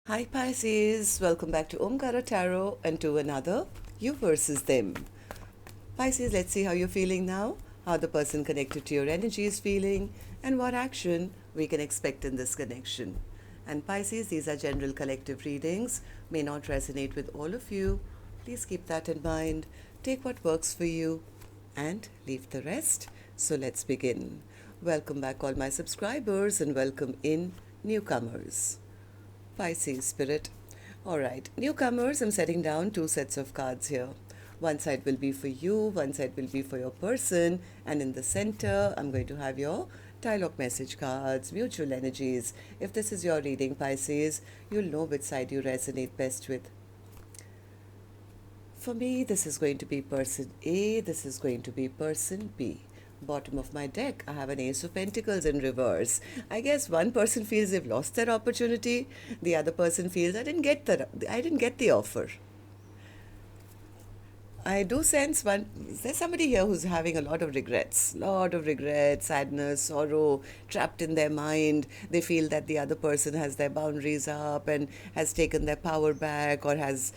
Hi Pisces, welcome back to Omkaratarot and to another You versus Them. Pisces, let's see how you're feeling now, how the person connected to your energy is feeling, and what action we can expect in this connection. And Pisces, these are general collective readings, may not resonate with all of you. Please keep that in mind. Take what works for you and leave the rest. So let's begin. Welcome back, all my subscribers, and welcome in newcomers. Pisces spirit. Alright, newcomers, I'm setting down two sets of cards here. One side will be for you, one side will be for your person, and in the center, I'm going to have your dialogue message cards, mutual energies. If this is your reading, Pisces, you'll know which side you resonate best with. For me, this is going to be person A, this is going to be person B. Bottom of my deck, I have an Ace of Pentacles in reverse. I guess one person feels they've lost their opportunity, the other person feels I didn't get the offer. I do sense there's somebody here who's having a lot of regrets, sadness, sorrow trapped in their mind. They feel that the other person has their boundaries up and has taken their power back, or is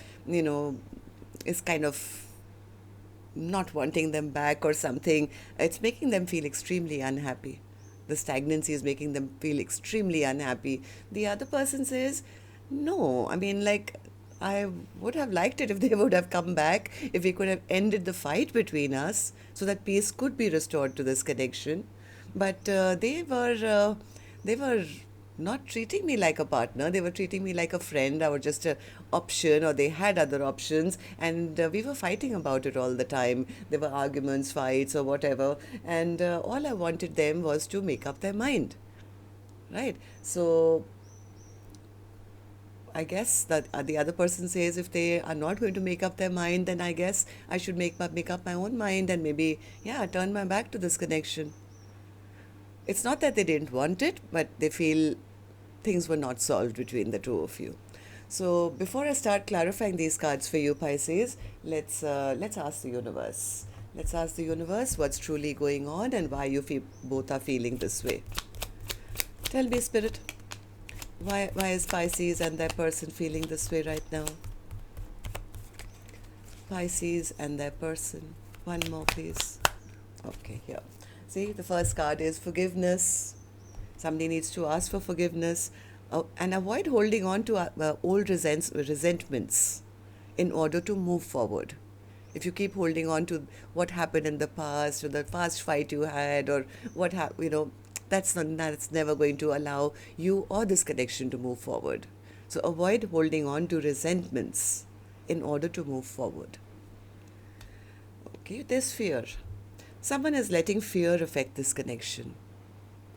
kind of not wanting them back or something. It's making them feel extremely unhappy. The stagnancy is making them feel extremely unhappy. The other person says, no, I would have liked it if they would have come back, if we could have ended the fight between us so that peace could be restored to this connection. But they were not treating me like a partner. They were treating me like a friend. I was just an option, or they had other options, and we were fighting about it all the time. There were arguments, fights, or whatever, and all I wanted them was to make up their mind, right? So I guess that the other person says if they are not going to make up their mind, then I guess I should make up my own mind and maybe, yeah, turn my back to this connection. It's not that they didn't want it, but they feel things were not solved between the two of you. So before I start clarifying these cards for you, Pisces, let's ask the universe. Let's ask the universe what's truly going on and why both are feeling this way. Tell me, Spirit, why is Pisces and their person feeling this way right now? Pisces and their person. One more, please. Okay, here. See, the first card is forgiveness. Somebody needs to ask for forgiveness and avoid holding on to old resentments in order to move forward. If you keep holding on to what happened in the past, or the past fight you had, or that's never going to allow you or this connection to move forward. So avoid holding on to resentments in order to move forward. Okay, there's fear. Someone is letting fear affect this connection.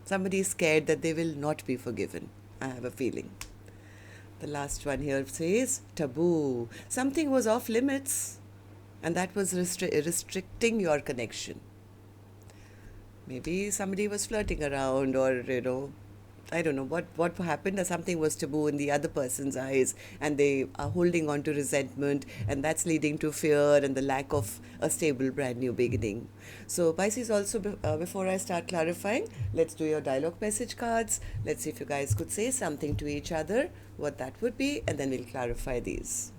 Somebody is scared that they will not be forgiven. I have a feeling. The last one here says taboo. Something was off limits, and that was restricting your connection. Maybe somebody was flirting around, or I don't know what happened, or something was taboo in the other person's eyes, and they are holding on to resentment, and that's leading to fear and the lack of a stable brand new beginning. So Pisces, also before I start clarifying, let's do your dialogue message cards. Let's see if you guys could say something to each other, what that would be, and then we'll clarify these.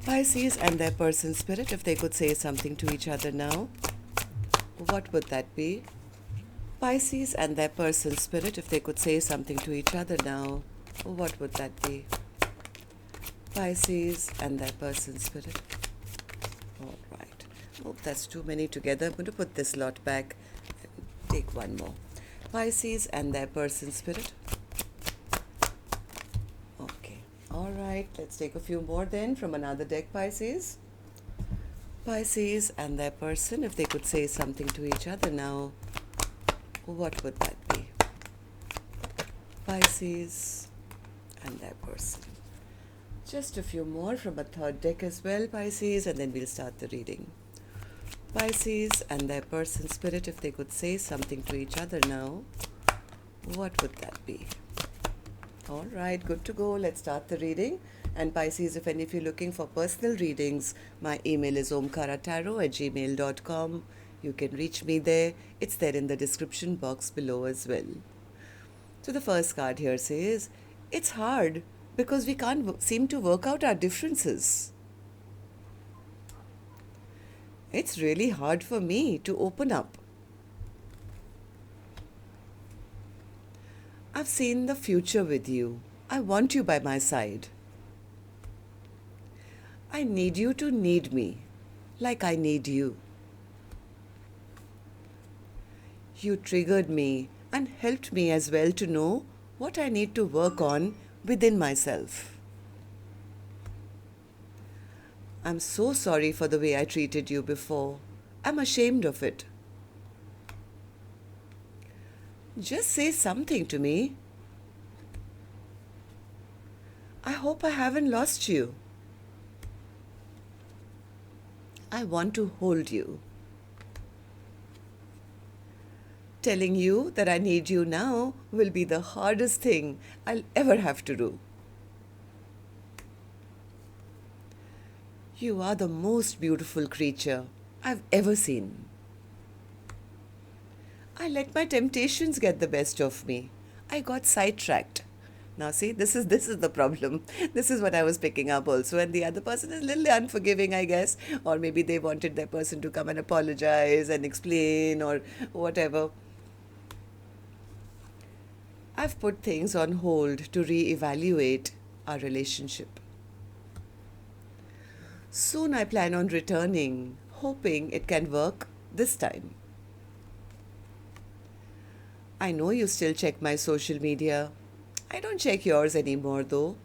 Pisces and their person spirit, if they could say something to each other now, what would that be? Pisces and their person spirit, if they could say something to each other now, what would that be? Pisces and their person spirit. All right. Oh, that's too many together. I'm going to put this lot back and take one more. Pisces and their person spirit. Okay. All right. Let's take a few more then from another deck, Pisces. Pisces and their person, if they could say something to each other now, what would that be? Pisces and their person. Just a few more from a third deck as well, Pisces, and then we'll start the reading. Pisces and their person spirit, if they could say something to each other now, what would that be? All right, good to go. Let's start the reading. And Pisces, if any of you are looking for personal readings, my email is omkaratarot@gmail.com. You can reach me there. It's there in the description box below as well. So the first card here says, it's hard because we can't seem to work out our differences. It's really hard for me to open up. I've seen the future with you. I want you by my side. I need you to need me, like I need you. You triggered me and helped me as well to know what I need to work on within myself. I'm so sorry for the way I treated you before. I'm ashamed of it. Just say something to me. I hope I haven't lost you. I want to hold you. Telling you that I need you now will be the hardest thing I'll ever have to do. You are the most beautiful creature I've ever seen. I let my temptations get the best of me. I got sidetracked. Now see, this is the problem. This is what I was picking up also. And the other person is a little unforgiving, I guess. Or maybe they wanted their person to come and apologize and explain or whatever. I've put things on hold to reevaluate our relationship. Soon I plan on returning, hoping it can work this time. I know you still check my social media. I don't check yours anymore though.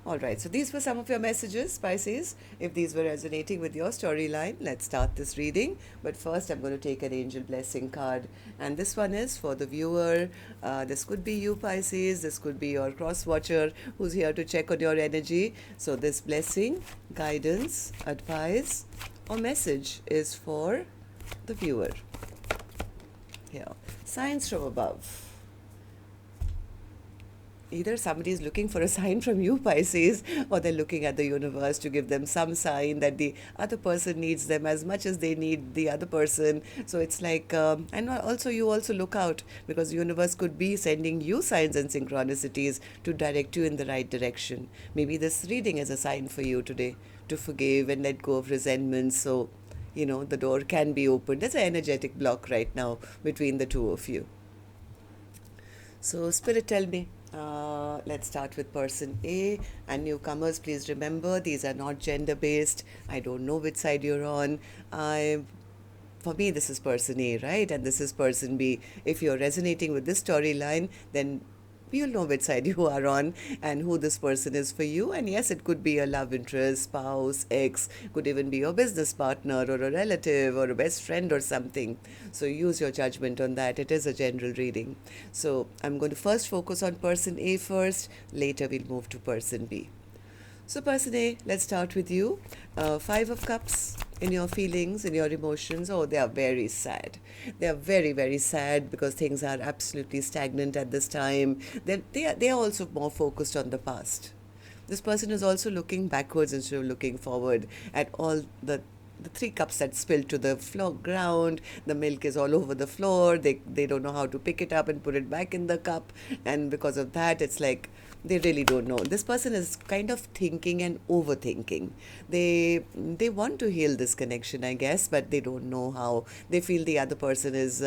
Alright, so these were some of your messages, Pisces. If these were resonating with your storyline, let's start this reading. But first, I'm going to take an angel blessing card. And this one is for the viewer. This could be you, Pisces. This could be your cross watcher who's here to check on your energy. So this blessing, guidance, advice, or message is for the viewer. Here, signs from above. Either somebody is looking for a sign from you, Pisces, or they're looking at the universe to give them some sign that the other person needs them as much as they need the other person. So it's like, and also you also look out, because the universe could be sending you signs and synchronicities to direct you in the right direction. Maybe this reading is a sign for you today to forgive and let go of resentment. So, you know, the door can be opened. There's an energetic block right now between the two of you. So, Spirit, tell me. Let's start with person A. And newcomers, please remember, these are not gender-based. I don't know which side you're on. For me, this is person A, right? And this is person B. If you're resonating with this storyline, then you'll know which side you are on and who this person is for you. And yes, it could be a love interest, spouse, ex, could even be your business partner or a relative or a best friend or something. So use your judgment on that. It is a general reading. So I'm going to first focus on person A first. Later we'll move to person B. So person A, let's start with you. 5 of Cups. In your feelings, in your emotions, oh, they are very sad. They are very, very sad because things are absolutely stagnant at this time. They are also more focused on the past. This person is also looking backwards instead of looking forward at all the 3 cups that spilled to the floor ground. The milk is all over the floor. They don't know how to pick it up and put it back in the cup. And because of that, it's like they really don't know. This person is kind of thinking and overthinking. They want to heal this connection, I guess, but they don't know how. They feel the other person is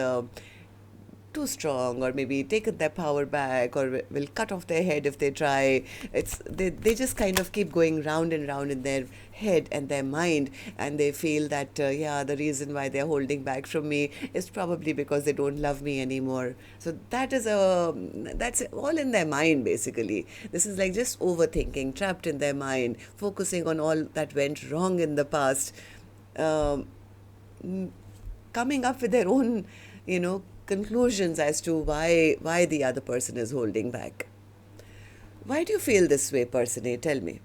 too strong, or maybe taken their power back, or will cut off their head if they try. They just kind of keep going round and round in their head and their mind, and they feel that the reason why they're holding back from me is probably because they don't love me anymore. So that's all in their mind, basically. This is like just overthinking, trapped in their mind, focusing on all that went wrong in the past, coming up with their own, conclusions as to why the other person is holding back. Why do you feel this way, person A? Tell me.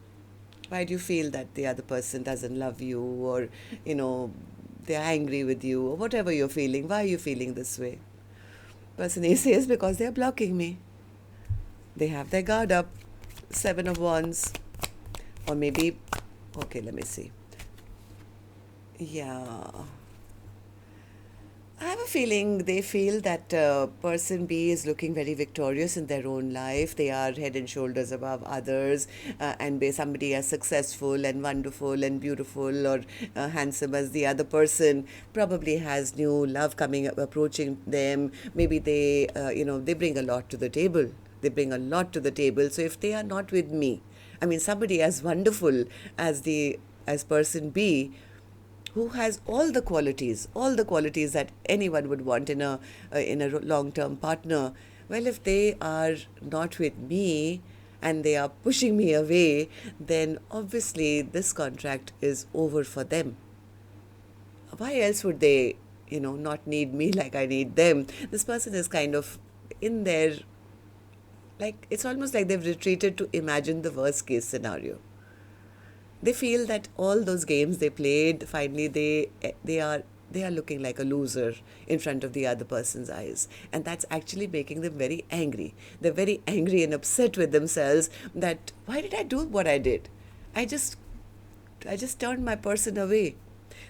Why do you feel that the other person doesn't love you, or, they're angry with you, or whatever you're feeling? Why are you feeling this way? Person A says, because they're blocking me. They have their guard up. 7 of Wands. Or maybe, okay, let me see. Yeah. I have a feeling they feel that person B is looking very victorious in their own life. They are head and shoulders above others, and somebody as successful and wonderful and beautiful or handsome as the other person probably has new love coming up, approaching them. Maybe they, they bring a lot to the table. They bring a lot to the table. So if they are not with me, I mean, somebody as wonderful as person B, who has all the qualities that anyone would want in a long-term partner. Well, if they are not with me and they are pushing me away, then obviously this contract is over for them. Why else would they, not need me like I need them? This person is kind of in there, like it's almost like they've retreated to imagine the worst case scenario. They feel that all those games they played, finally they are looking like a loser in front of the other person's eyes, and that's actually making them very angry. They're very angry and upset with themselves that why did I do what I did? I just turned my person away.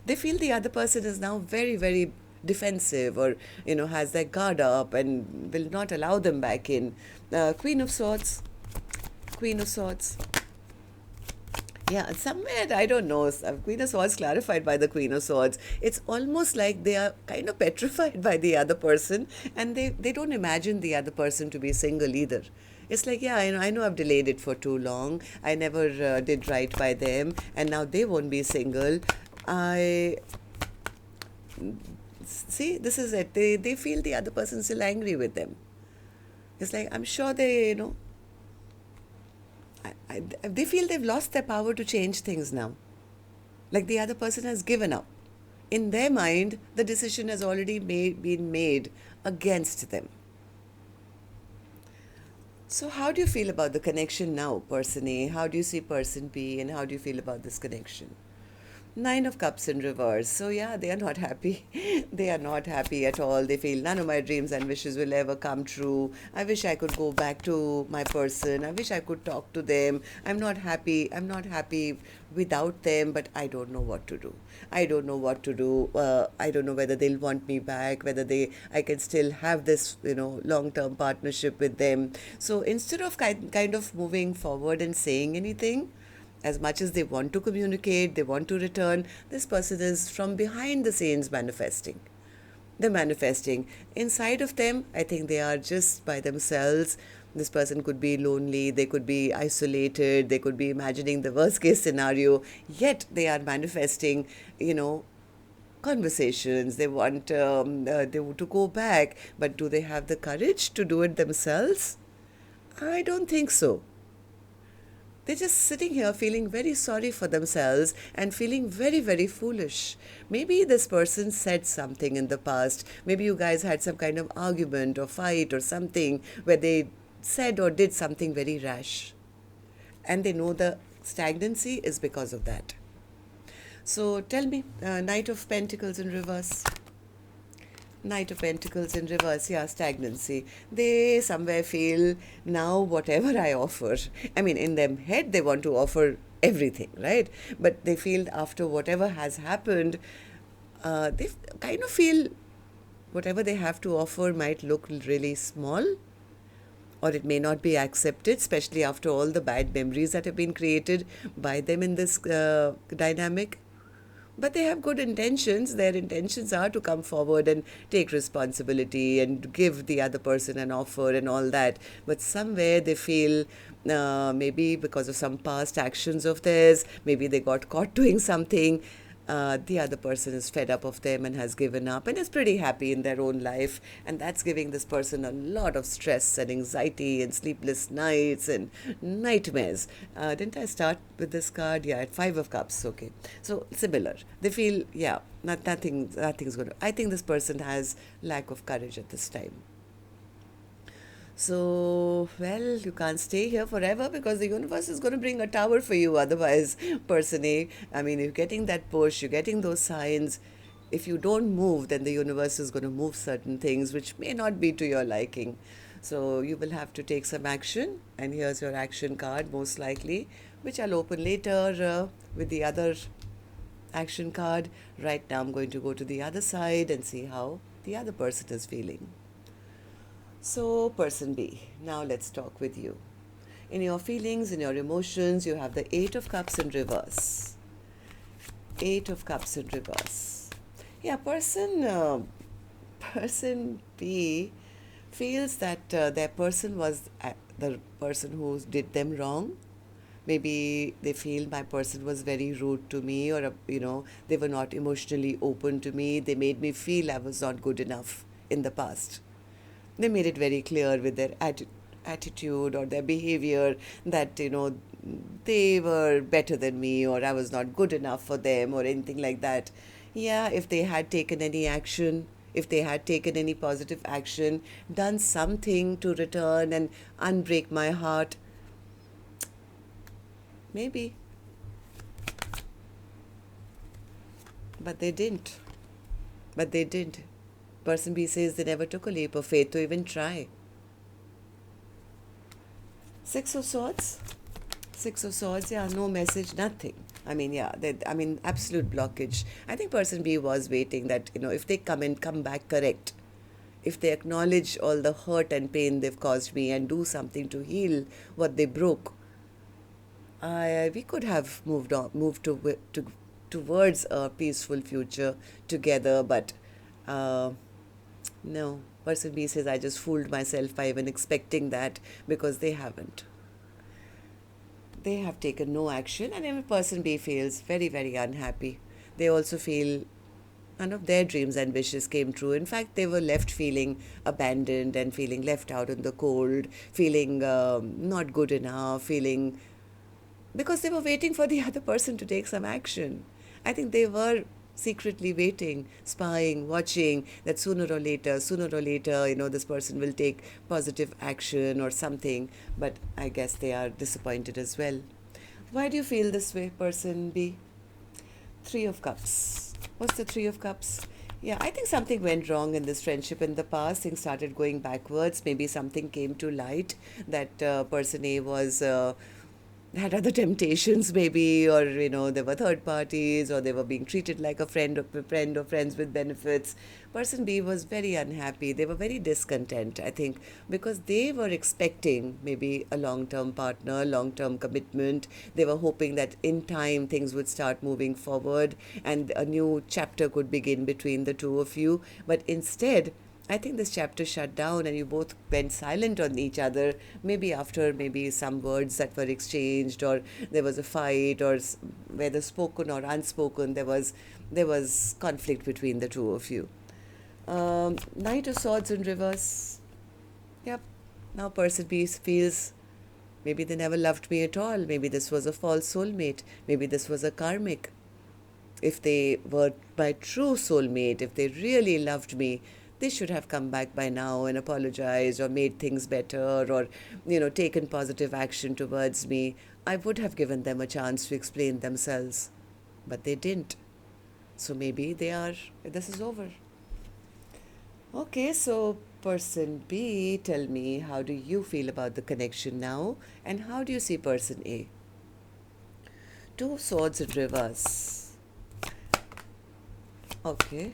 They feel the other person is now very, very defensive, or has their guard up and will not allow them back in. Queen of Swords. Queen of Swords. Yeah, somewhere, I don't know, Queen of Swords clarified by the Queen of Swords. It's almost like they are kind of petrified by the other person, and they don't imagine the other person to be single either. It's like, yeah, I know I've delayed it for too long. I never did right by them, and now they won't be single. I See, this is it. They feel the other person's still angry with them. It's like, I'm sure they feel they've lost their power to change things now. Like the other person has given up. In their mind, the decision has already been made against them. So how do you feel about the connection now, person A? How do you see person B? And how do you feel about this connection? Nine of Cups in reverse. So yeah, they are not happy. They are not happy at all. They feel none of my dreams and wishes will ever come true. I wish I could go back to my person. I wish I could talk to them. I'm not happy. I'm not happy without them, but I don't know what to do. I don't know what to do. I don't know whether they'll want me back, whether I can still have this, long-term partnership with them. So instead of kind of moving forward and saying anything, as much as they want to communicate, they want to return, this person is from behind the scenes manifesting. They're manifesting. Inside of them, I think they are just by themselves. This person could be lonely, they could be isolated, they could be imagining the worst case scenario, yet they are manifesting, conversations. They want to go back, but do they have the courage to do it themselves? I don't think so. They're just sitting here feeling very sorry for themselves and feeling very, very foolish. Maybe this person said something in the past. Maybe you guys had some kind of argument or fight or something where they said or did something very rash. And they know the stagnancy is because of that. So tell me, Knight of Pentacles in reverse. Knight of Pentacles in reverse, yeah, stagnancy. They somewhere feel now whatever I offer, I mean, in their head they want to offer everything, right? But they feel after whatever has happened, they kind of feel whatever they have to offer might look really small, or it may not be accepted, especially after all the bad memories that have been created by them in this dynamic. But they have good intentions. Their intentions are to come forward and take responsibility and give the other person an offer and all that. But somewhere they feel maybe because of some past actions of theirs, maybe they got caught doing something. The other person is fed up of them and has given up and is pretty happy in their own life, and that's giving this person a lot of stress and anxiety and sleepless nights and nightmares. Didn't I start with this card? Yeah, at Five of Cups. Okay, so similar. They feel, yeah, nothing's going to. I think this person has lack of courage at this time. So, well, you can't stay here forever because the universe is going to bring a tower for you otherwise, person A. I mean, you're getting that push, you're getting those signs. If you don't move, then the universe is going to move certain things which may not be to your liking. So, you will have to take some action, and here's your action card, most likely, which I'll open later with the other action card. Right now, I'm going to go to the other side and see how the other person is feeling. So, person B, now let's talk with you. In your feelings, in your emotions, you have the Eight of Cups in reverse. Eight of Cups in reverse. Yeah, person B feels that their person was the person who did them wrong. Maybe they feel my person was very rude to me, or they were not emotionally open to me. They made me feel I was not good enough in the past. They made it very clear with their attitude or their behavior that they were better than me, or I was not good enough for them, or anything like that. Yeah, if they had taken any action, if they had taken any positive action, done something to return and unbreak my heart, maybe. But they didn't. Person B says they never took a leap of faith to even try. Six of Swords. Six of Swords, yeah, no message, nothing. I mean, yeah, absolute blockage. I think person B was waiting that, if they come back correct, if they acknowledge all the hurt and pain they've caused me and do something to heal what they broke, we could have moved towards a peaceful future together. But no, person B says I just fooled myself by even expecting that, because they haven't. They have taken no action, and every person B feels very, very unhappy. They also feel none of their dreams and wishes came true. In fact, they were left feeling abandoned and feeling left out in the cold, feeling not good enough, feeling because they were waiting for the other person to take some action. I think they were secretly waiting, spying, watching that sooner or later, this person will take positive action or something. But I guess they are disappointed as well. Why do you feel this way, person B? Three of Cups. What's the Three of Cups? Yeah, I think something went wrong in this friendship in the past. Things started going backwards. Maybe something came to light that person A was had other temptations, maybe, or there were third parties, or they were being treated like a friend or friends with benefits. Person B was very unhappy. They were very discontent, I think, because they were expecting maybe a long-term partner, long-term commitment. They were hoping that in time things would start moving forward and a new chapter could begin between the two of you. But instead, I think this chapter shut down and you both went silent on each other, maybe after maybe some words that were exchanged, or there was a fight, or whether spoken or unspoken, there was conflict between the two of you. Knight of Swords in reverse. Yep. Now person B feels maybe they never loved me at all. Maybe this was a false soulmate. Maybe this was a karmic. If they were my true soulmate, if they really loved me, they should have come back by now and apologized or made things better, or taken positive action towards me. I would have given them a chance to explain themselves, but they didn't. So maybe this is over. Okay, so person B, tell me, how do you feel about the connection now, and how do you see person A? Two Swords in reverse. Okay.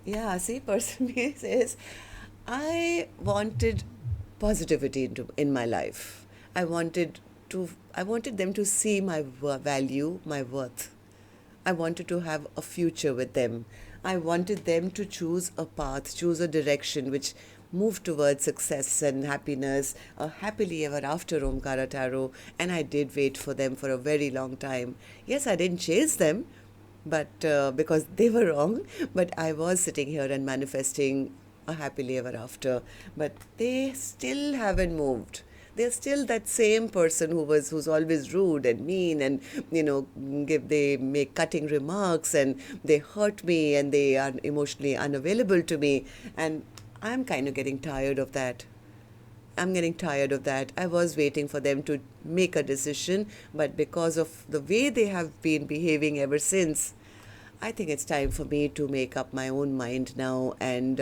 Yeah, see, person B says, I wanted positivity in my life. I wanted them to see my value, my worth. I wanted to have a future with them. I wanted them to choose a path, choose a direction which moved towards success and happiness, a happily ever after Omkaratarot. And I did wait for them for a very long time. Yes, I didn't chase them, but because they were wrong, but I was sitting here and manifesting a happily ever after. But they still haven't moved. They're still that same person who's always rude and mean, and they make cutting remarks and they hurt me and they are emotionally unavailable to me, and I'm kind of getting tired of that. I was waiting for them to make a decision, but because of the way they have been behaving ever since, I think it's time for me to make up my own mind now and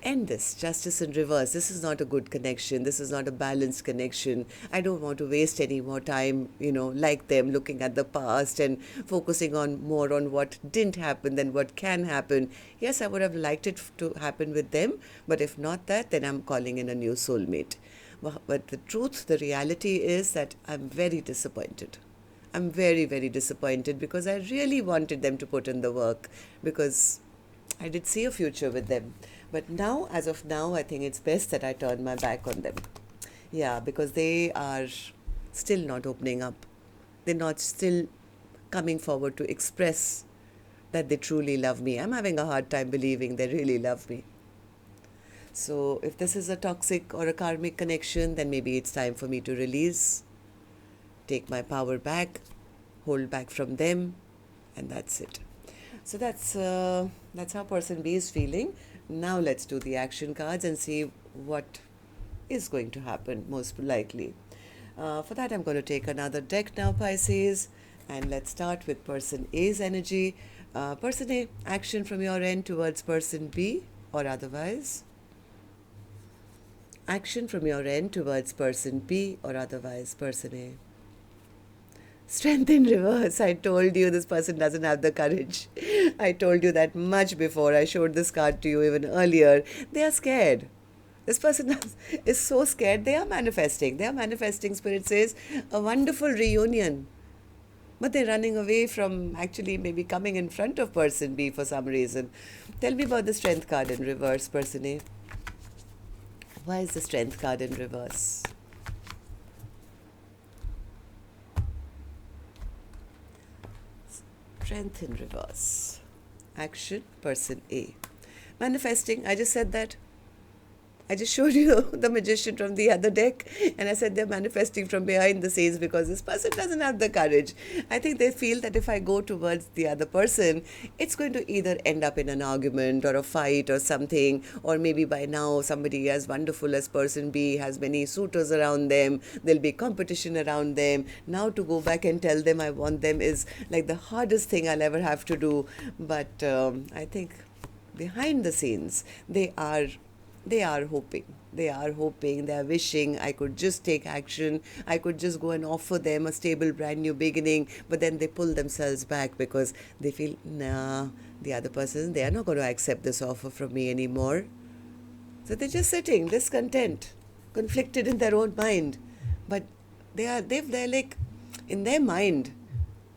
end this. Justice in reverse. This is not a good connection. This is not a balanced connection. I don't want to waste any more time, like them, looking at the past and focusing on more on what didn't happen than what can happen. Yes, I would have liked it to happen with them, but if not that, then I'm calling in a new soulmate. But the truth, the reality is that I'm very disappointed. I'm very, very disappointed because I really wanted them to put in the work, because I did see a future with them. But now, as of now, I think it's best that I turn my back on them. Yeah, because they are still not opening up. They're not still coming forward to express that they truly love me. I'm having a hard time believing they really love me. So if this is a toxic or a karmic connection, then maybe it's time for me to release, take my power back, hold back from them, and that's it. So that's how person B is feeling. Now let's do the action cards and see what is going to happen most likely. For that, I'm going to take another deck now, Pisces, and let's start with person A's energy. Person A, action from your end towards person B or otherwise. Action from your end towards person B or otherwise, person A. Strength in reverse. I told you this person doesn't have the courage. I told you that much before. I showed this card to you even earlier. They are scared. This person is so scared. They are manifesting. They are manifesting, Spirit says, a wonderful reunion. But they're running away from actually maybe coming in front of person B for some reason. Tell me about the strength card in reverse, person A. Why is the strength card in reverse? Strength in reverse. Action, person A. Manifesting, I just said that. I just showed you the magician from the other deck, and I said they're manifesting from behind the scenes because this person doesn't have the courage. I think they feel that if I go towards the other person, it's going to either end up in an argument or a fight or something, or maybe by now somebody as wonderful as person B has many suitors around them, there'll be competition around them. Now to go back and tell them I want them is like the hardest thing I'll ever have to do. But I think behind the scenes, they are hoping. They are wishing I could just take action. I could just go and offer them a stable, brand new beginning. But then they pull themselves back because they feel, nah, the other person, they are not going to accept this offer from me anymore. So they're just sitting, discontent, conflicted in their own mind. But they're like, in their mind,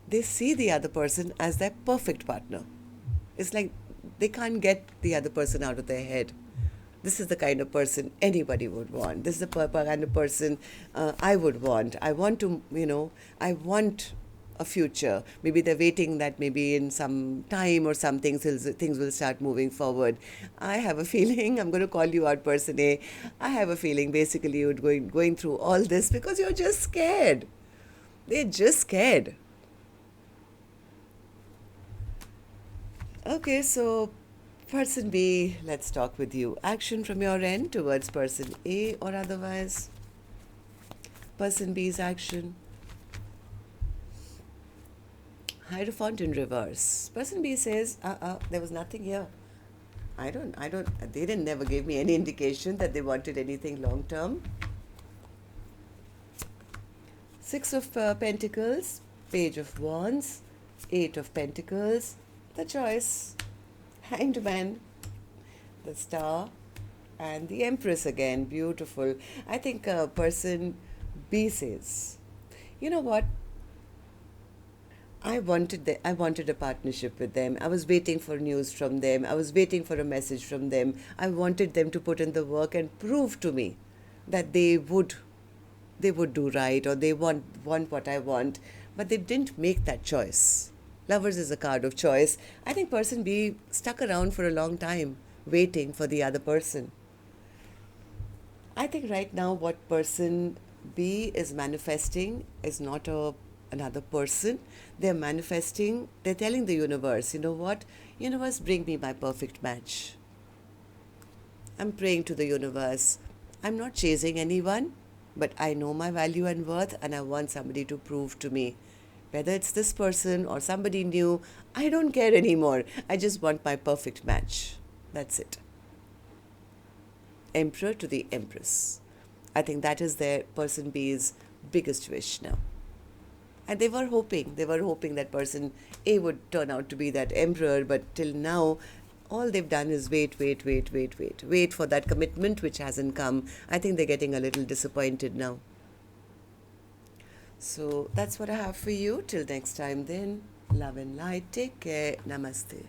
they see the other person as their perfect partner. It's like they can't get the other person out of their head. This is the kind of person anybody would want. This is the kind of person I would want. I want a future. Maybe they're waiting that maybe in some time or something things will start moving forward. I have a feeling, I'm going to call you out, person A. I have a feeling basically you're going through all this because you're just scared. They're just scared. Okay, so person B, let's talk with you. Action from your end towards person A or otherwise. Person B's action. Hierophant in reverse. Person B says, there was nothing here. They never gave me any indication that they wanted anything long term. Six of Pentacles, Page of Wands, Eight of Pentacles, the choice. Hanged Man, the Star, and the Empress again. Beautiful. I think person B says, you know what? I wanted a partnership with them. I was waiting for news from them. I was waiting for a message from them. I wanted them to put in the work and prove to me that they would do right, or they want what I want. But they didn't make that choice. Lovers is a card of choice. I think person B stuck around for a long time, waiting for the other person. I think right now what person B is manifesting is not another person. They're manifesting, they're telling the universe, you know what? Universe, bring me my perfect match. I'm praying to the universe. I'm not chasing anyone, but I know my value and worth, and I want somebody to prove to me. Whether it's this person or somebody new, I don't care anymore. I just want my perfect match. That's it. Emperor to the Empress. I think that is their person B's biggest wish now. And they were hoping that person A would turn out to be that emperor, but till now, all they've done is wait for that commitment which hasn't come. I think they're getting a little disappointed now. So that's what I have for you. Till next time then, love and light. Take care. Namaste.